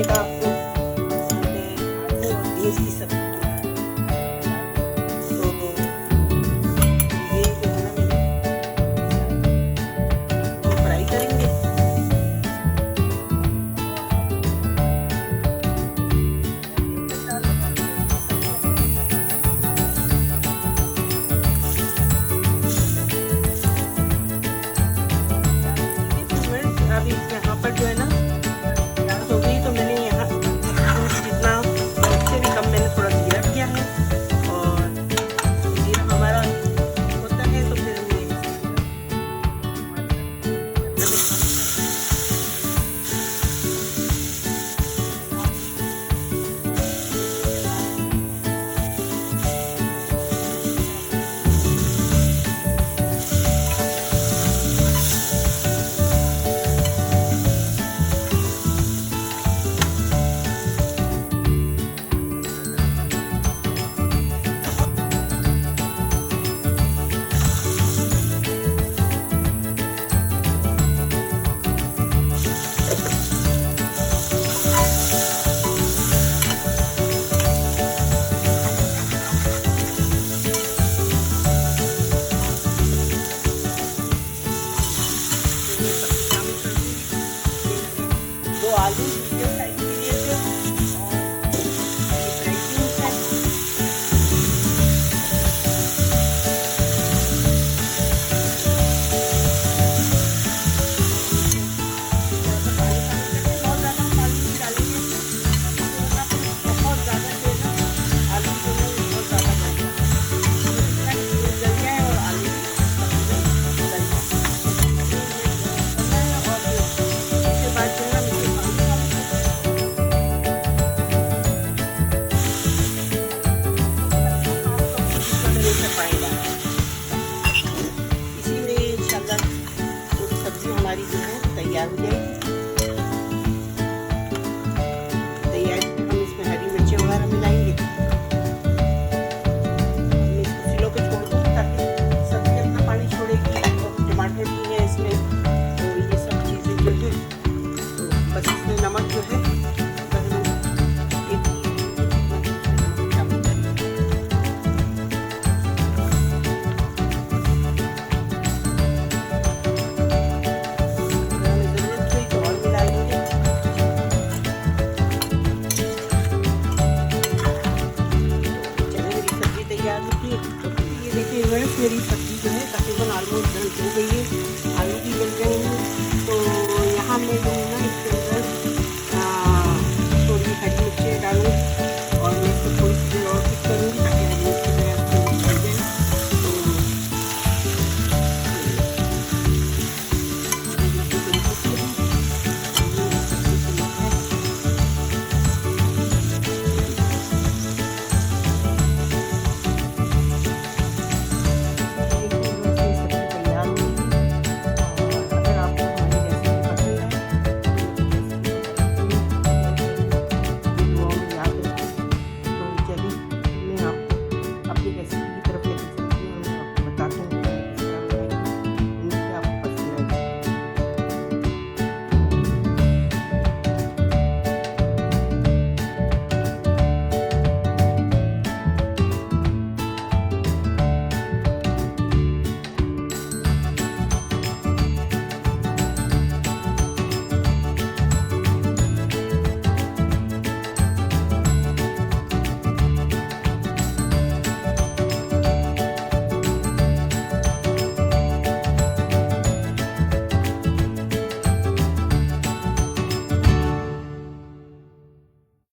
मैंने कहा आपको बीन्स की सब्जी तो ये जो है ना मैंने फ्राई करेंगे। अभी यहाँ पर जो है ना हो गई तो मैंने यहाँ जितना से भी कम मैंने थोड़ा जीरा किया है और जीरा हमारा होता है तो फिर मैं आलू मीडियम साइज के लिए थे हमारी जो है तैयार हो जाएगी। तैयार हम इसमें हरी मिर्ची वगैरह मिलाएंगे। मैं इसको सिलो पे छोड़ दूँ ताकि सब्जी अपना पानी छोड़ेगी और टमाटर भी है इसमें तो ये सब चीज़ें जो है तो बस इसमें नमक जो है मेरी सब्जी जो है तकरीबन ऑलमोस्ट डन हो गई है।